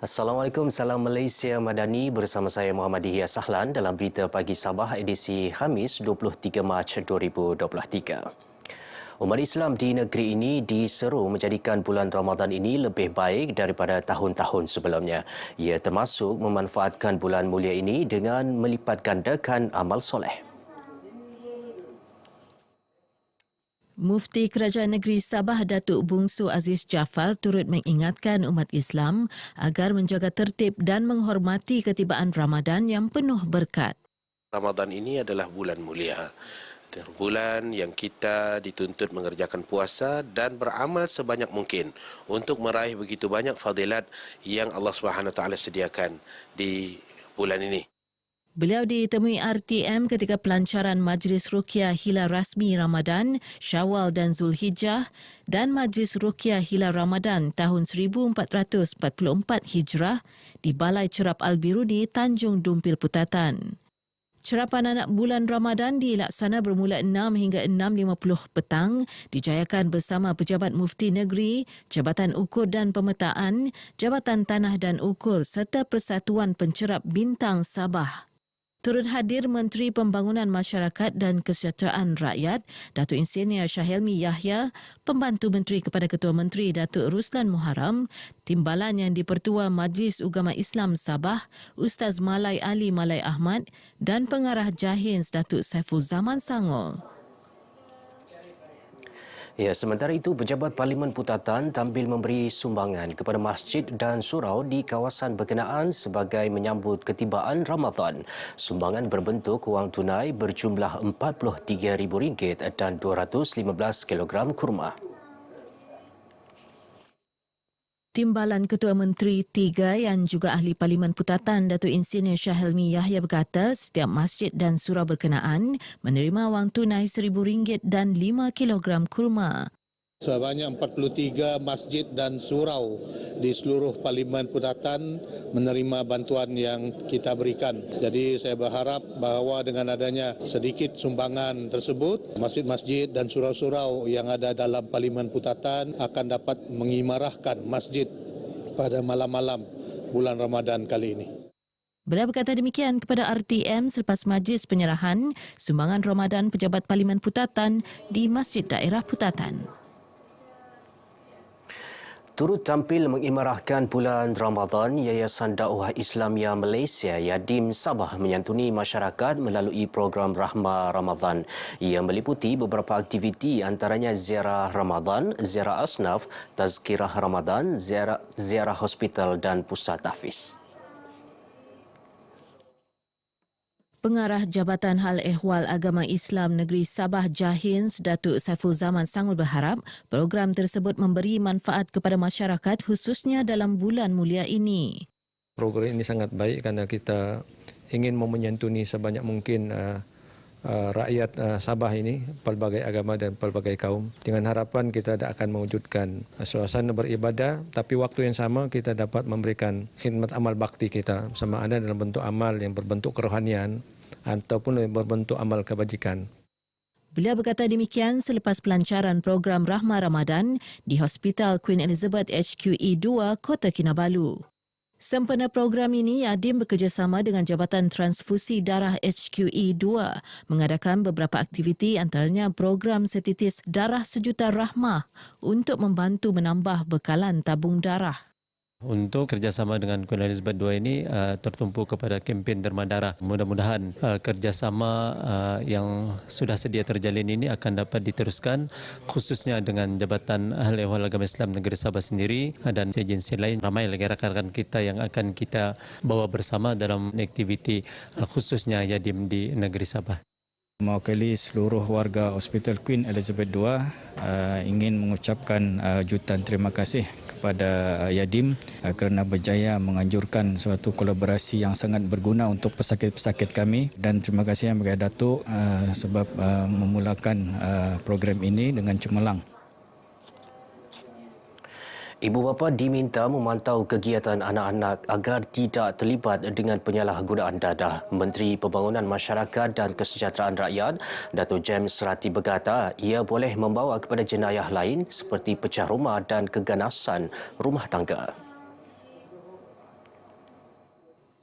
Assalamualaikum, salam Malaysia Madani bersama saya Muhammad Dihya Sahlan dalam Berita Pagi Sabah edisi Khamis 23 Mac 2023. Umat Islam di negeri ini diseru menjadikan bulan Ramadan ini lebih baik daripada tahun-tahun sebelumnya. Ia termasuk memanfaatkan bulan mulia ini dengan melipat gandakan amal soleh. Mufti Kerajaan Negeri Sabah Datuk Bungsu Aziz Jaafar turut mengingatkan umat Islam agar menjaga tertib dan menghormati ketibaan Ramadan yang penuh berkat. Ramadan ini adalah bulan mulia. Bulan yang kita dituntut mengerjakan puasa dan beramal sebanyak mungkin untuk meraih begitu banyak fadilat yang Allah SWT sediakan di bulan ini. Beliau ditemui RTM ketika pelancaran Majlis Ruqyah Hilal Rasmi Ramadan, Syawal dan Zulhijjah dan Majlis Ruqyah Hilal Ramadan tahun 1444 Hijrah di Balai Cerap Al-Biruni, Tanjung Dumpil Putatan. Cerapan anak bulan Ramadan dilaksana bermula 6 hingga 6.50 petang, dijayakan bersama Pejabat Mufti Negeri, Jabatan Ukur dan Pemetaan, Jabatan Tanah dan Ukur serta Persatuan Pencerap Bintang Sabah. Turut hadir Menteri Pembangunan Masyarakat dan Kesejahteraan Rakyat, Datuk Insinyur Syahelmi Yahya, Pembantu Menteri kepada Ketua Menteri Datuk Ruslan Muharram, Timbalan yang di-Pertua Majlis Ugama Islam Sabah, Ustaz Malai Ali Malai Ahmad dan Pengarah Jahins Datuk Saiful Zaman Sangol. Ya, sementara itu, Pejabat Parlimen Putatan tampil memberi sumbangan kepada masjid dan surau di kawasan berkenaan sebagai menyambut ketibaan Ramadan. Sumbangan berbentuk wang tunai berjumlah RM43,000 dan 215 kilogram kurma. Timbalan Ketua Menteri 3 yang juga Ahli Parlimen Putatan Datuk Insinyur Syahelmi Yahya berkata setiap masjid dan surau berkenaan menerima wang tunai RM1,000 dan 5 kilogram kurma. Sebanyak 43 masjid dan surau di seluruh Parlimen Putatan menerima bantuan yang kita berikan. Jadi saya berharap bahawa dengan adanya sedikit sumbangan tersebut, masjid-masjid dan surau-surau yang ada dalam Parlimen Putatan akan dapat mengimarahkan masjid pada malam-malam bulan Ramadan kali ini. Beliau berkata demikian kepada RTM selepas majlis penyerahan sumbangan Ramadan Pejabat Parlimen Putatan di Masjid Daerah Putatan. Turut tampil mengimarahkan bulan Ramadan, Yayasan Dakwah Islamia Malaysia Yadim Sabah menyantuni masyarakat melalui program Rahmah Ramadan. Ia meliputi beberapa aktiviti antaranya ziarah Ramadan, ziarah asnaf, tazkirah Ramadan, ziarah hospital dan pusat tahfiz. Pengarah Jabatan Hal Ehwal Agama Islam Negeri Sabah Jahins Datuk Saiful Zaman Sangul berharap program tersebut memberi manfaat kepada masyarakat khususnya dalam bulan mulia ini. Program ini sangat baik kerana kita ingin menyantuni sebanyak mungkin rakyat Sabah ini, pelbagai agama dan pelbagai kaum. Dengan harapan kita akan mewujudkan suasana beribadah, tapi waktu yang sama kita dapat memberikan khidmat amal bakti kita, sama ada dalam bentuk amal yang berbentuk kerohanian ataupun berbentuk amal kebajikan. Beliau berkata demikian selepas pelancaran program Rahmah Ramadan di Hospital Queen Elizabeth HQE 2 Kota Kinabalu. Sempena program ini, Yadim bekerjasama dengan Jabatan Transfusi Darah HQE 2 mengadakan beberapa aktiviti antaranya program setitis darah sejuta rahmah untuk membantu menambah bekalan tabung darah. Untuk kerjasama dengan Queen Elizabeth II ini tertumpu kepada kempen derma darah. Mudah-mudahan kerjasama yang sudah sedia terjalin ini akan dapat diteruskan khususnya dengan Jabatan Ahli Ehwal Agama Islam Negeri Sabah sendiri dan agensi lain. Ramai lagi rakan-rakan kita yang akan kita bawa bersama dalam aktiviti khususnya Yadim di Negeri Sabah. Mewakili seluruh warga Hospital Queen Elizabeth II ingin mengucapkan jutaan terima kasih kepada Yadim kerana berjaya menganjurkan suatu kolaborasi yang sangat berguna untuk pesakit-pesakit kami, dan terima kasih kepada Datuk sebab memulakan program ini dengan cemerlang. Ibu bapa diminta memantau kegiatan anak-anak agar tidak terlibat dengan penyalahgunaan dadah. Menteri Pembangunan Masyarakat dan Kesejahteraan Rakyat, Datuk James Serati berkata ia boleh membawa kepada jenayah lain seperti pecah rumah dan keganasan rumah tangga.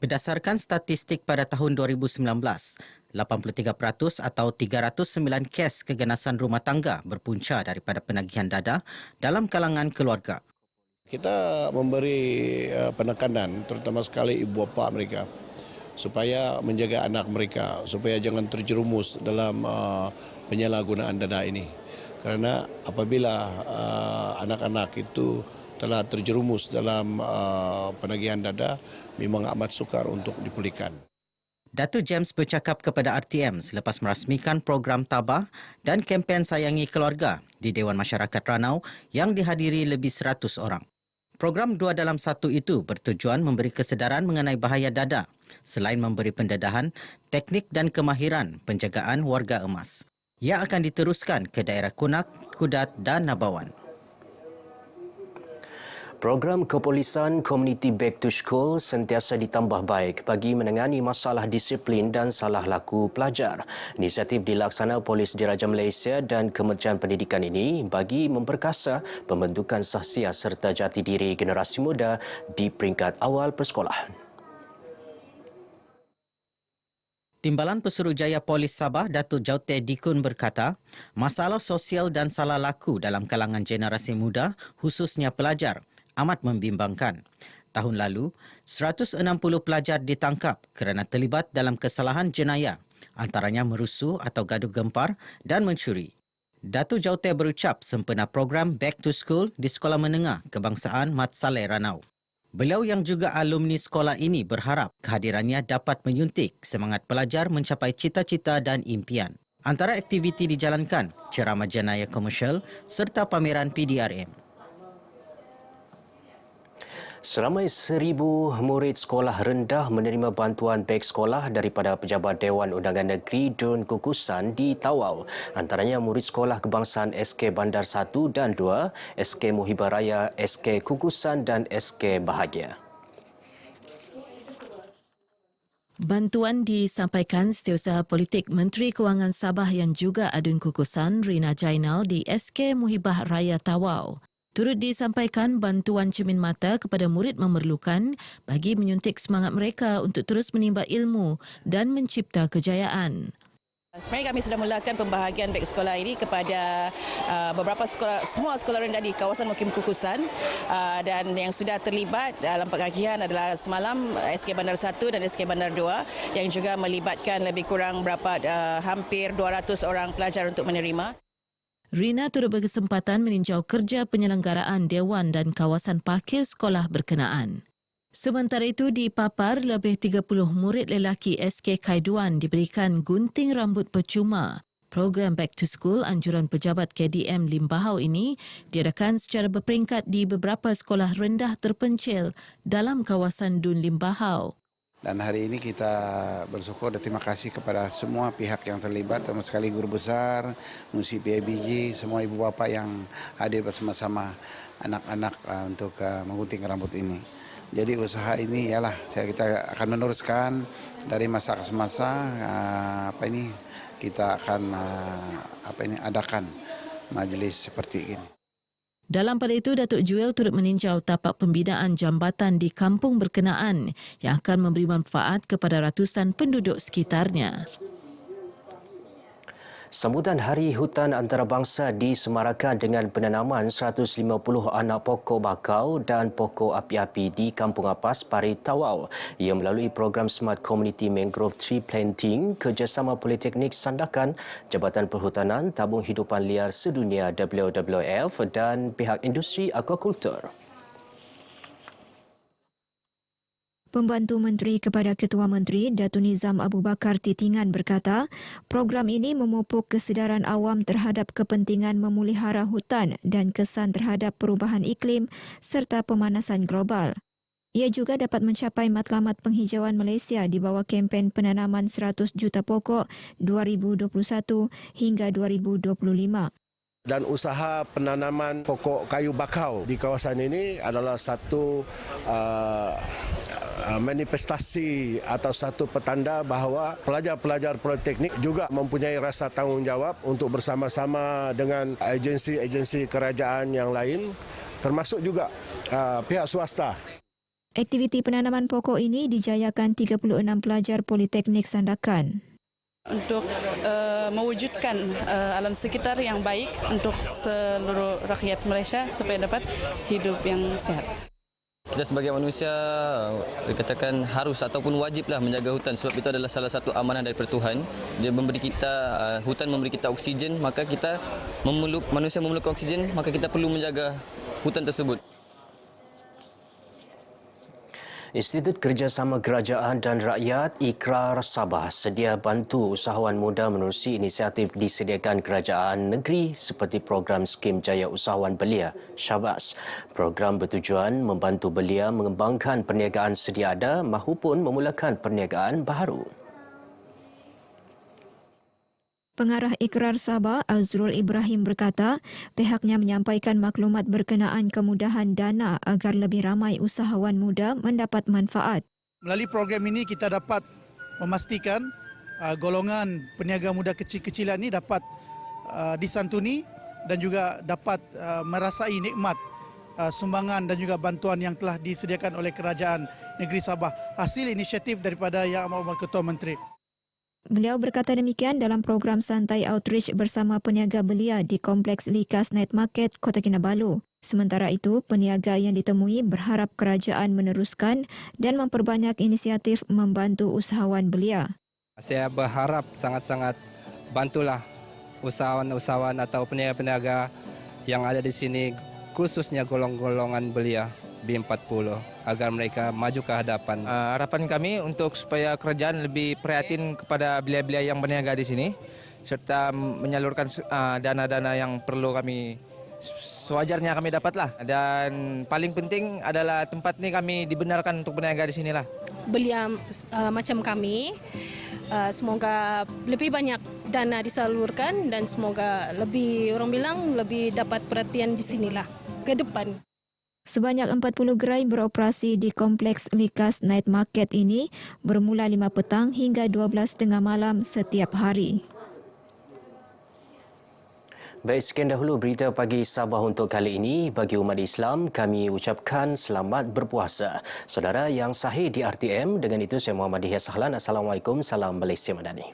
Berdasarkan statistik pada tahun 2019, 83% atau 309 kes keganasan rumah tangga berpunca daripada penagihan dada dalam kalangan keluarga. Kita memberi penekanan terutama sekali ibu bapa mereka supaya menjaga anak mereka, supaya jangan terjerumus dalam penyalahgunaan dada ini. Karena apabila anak-anak itu telah terjerumus dalam penagihan dada, memang amat sukar untuk dipulihkan. Datuk James bercakap kepada RTM selepas merasmikan program Tabah dan kempen Sayangi Keluarga di Dewan Masyarakat Ranau yang dihadiri lebih 100 orang. Program 2 dalam 1 itu bertujuan memberi kesedaran mengenai bahaya dada selain memberi pendedahan, teknik dan kemahiran penjagaan warga emas. Ia akan diteruskan ke daerah Kunak, Kudat dan Nabawan. Program kepolisan komuniti Back to School sentiasa ditambah baik bagi menangani masalah disiplin dan salah laku pelajar. Inisiatif dilaksana Polis Diraja Malaysia dan Kementerian Pendidikan ini bagi memperkasa pembentukan sahsia serta jati diri generasi muda di peringkat awal persekolahan. Timbalan Pesuruhjaya Polis Sabah, Datuk Jaute Dikun berkata, masalah sosial dan salah laku dalam kalangan generasi muda, khususnya pelajar, amat membimbangkan. Tahun lalu, 160 pelajar ditangkap kerana terlibat dalam kesalahan jenayah, antaranya merusuh atau gaduh gempar dan mencuri. Datuk Jaute berucap sempena program Back to School di Sekolah Menengah Kebangsaan Mat Saleh Ranau. Beliau yang juga alumni sekolah ini berharap kehadirannya dapat menyuntik semangat pelajar mencapai cita-cita dan impian. Antara aktiviti dijalankan, ceramah jenayah komersial serta pameran PDRM. Seramai 1,000 murid sekolah rendah menerima bantuan beg sekolah daripada Pejabat Dewan Undangan Negeri Dun Kukusan di Tawau. Antaranya murid sekolah kebangsaan SK Bandar 1 dan 2, SK Muhibah Raya, SK Kukusan dan SK Bahagia. Bantuan disampaikan Setiausaha Politik Menteri Kewangan Sabah yang juga Adun Kukusan, Rina Jainal di SK Muhibah Raya Tawau. Turut disampaikan bantuan cermin mata kepada murid memerlukan bagi menyuntik semangat mereka untuk terus menimba ilmu dan mencipta kejayaan. Sebenarnya kami sudah mulakan pembahagian beg sekolah ini kepada beberapa sekolah, semua sekolah rendah di kawasan Mukim Kukusan, dan yang sudah terlibat dalam pengagihan adalah semalam SK Bandar 1 dan SK Bandar 2 yang juga melibatkan lebih kurang hampir 200 orang pelajar untuk menerima. Rina turut berkesempatan meninjau kerja penyelenggaraan Dewan dan kawasan parkir sekolah berkenaan. Sementara itu, di Papar, lebih 30 murid lelaki SK Kaiduan diberikan gunting rambut percuma. Program Back to School anjuran pejabat KDM Limbahau ini diadakan secara berperingkat di beberapa sekolah rendah terpencil dalam kawasan Dun Limbahau. Dan hari ini kita bersyukur dan terima kasih kepada semua pihak yang terlibat, terutama sekali guru besar, Musi PIBG, semua ibu bapa yang hadir bersama-sama anak-anak untuk menggunting rambut ini. Jadi usaha ini ialah kita akan meneruskan dari masa ke masa, kita akan adakan majlis seperti ini. Dalam pada itu, Datuk Juel turut meninjau tapak pembinaan jambatan di kampung berkenaan yang akan memberi manfaat kepada ratusan penduduk sekitarnya. Sambutan Hari Hutan Antarabangsa disemarakan dengan penanaman 150 anak pokok bakau dan pokok api-api di Kampung Apas, Pari Tawau. Ia melalui program Smart Community Mangrove Tree Planting kerjasama Politeknik Sandakan, Jabatan Perhutanan Tabung Hidupan Liar Sedunia WWF dan pihak industri akuakultur. Pembantu Menteri kepada Ketua Menteri Datuk Nizam Abu Bakar Titingan berkata, program ini memupuk kesedaran awam terhadap kepentingan memelihara hutan dan kesan terhadap perubahan iklim serta pemanasan global. Ia juga dapat mencapai matlamat penghijauan Malaysia di bawah kempen penanaman 100 juta pokok 2021 hingga 2025. Dan usaha penanaman pokok kayu bakau di kawasan ini adalah satu manifestasi atau satu petanda bahawa pelajar-pelajar politeknik juga mempunyai rasa tanggungjawab untuk bersama-sama dengan agensi-agensi kerajaan yang lain, termasuk juga pihak swasta. Aktiviti penanaman pokok ini dijayakan 36 pelajar Politeknik Sandakan. Untuk mewujudkan alam sekitar yang baik untuk seluruh rakyat Malaysia supaya dapat hidup yang sehat. Kita sebagai manusia dikatakan harus ataupun wajiblah menjaga hutan sebab itu adalah salah satu amanah daripada Tuhan. Dia memberi kita hutan memberi kita oksigen, maka kita manusia memerlukan oksigen, maka kita perlu menjaga hutan tersebut. Institut Kerjasama Kerajaan dan Rakyat Ikrar Sabah sedia bantu usahawan muda menerusi inisiatif disediakan kerajaan negeri seperti program Skim Jaya Usahawan Belia Syabas. Program bertujuan membantu belia mengembangkan perniagaan sedia ada mahupun memulakan perniagaan baharu. Pengarah Ikrar Sabah, Azrul Ibrahim berkata, pihaknya menyampaikan maklumat berkenaan kemudahan dana agar lebih ramai usahawan muda mendapat manfaat. Melalui program ini kita dapat memastikan golongan peniaga muda kecil-kecilan ini dapat disantuni dan juga dapat merasai nikmat sumbangan dan juga bantuan yang telah disediakan oleh Kerajaan Negeri Sabah. Hasil inisiatif daripada Yang Amat Ketua Menteri. Beliau berkata demikian dalam program santai outreach bersama peniaga belia di Kompleks Likas Night Market, Kota Kinabalu. Sementara itu, peniaga yang ditemui berharap kerajaan meneruskan dan memperbanyak inisiatif membantu usahawan belia. Saya berharap sangat-sangat bantulah usahawan-usahawan atau peniaga-peniaga yang ada di sini, khususnya golongan-golongan belia B40 agar mereka maju ke hadapan. Harapan kami untuk supaya kerajaan lebih prihatin kepada belia-belia yang berniaga di sini serta menyalurkan dana-dana yang perlu kami sewajarnya kami dapatlah. Dan paling penting adalah tempat ini kami dibenarkan untuk berniaga di sinilah. Belia macam kami, semoga lebih banyak dana disalurkan dan semoga lebih orang bilang lebih dapat perhatian di sinilah ke depan. Sebanyak 40 gerai beroperasi di Kompleks Likas Night Market ini bermula 5 petang hingga 12.30 malam setiap hari. Baik, sekian dahulu berita pagi Sabah untuk kali ini. Bagi umat Islam, kami ucapkan selamat berpuasa. Saudara yang sahih di RTM, dengan itu saya Muhammad Dihya Sahlan. Assalamualaikum, salam Malaysia Madani.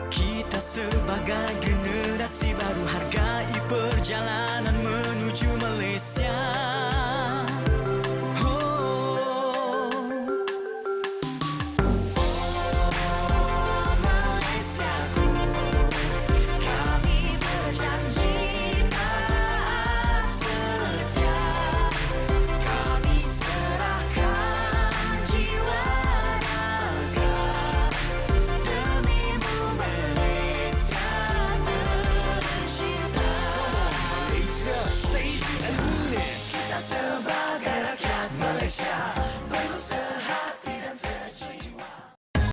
Kita sebagai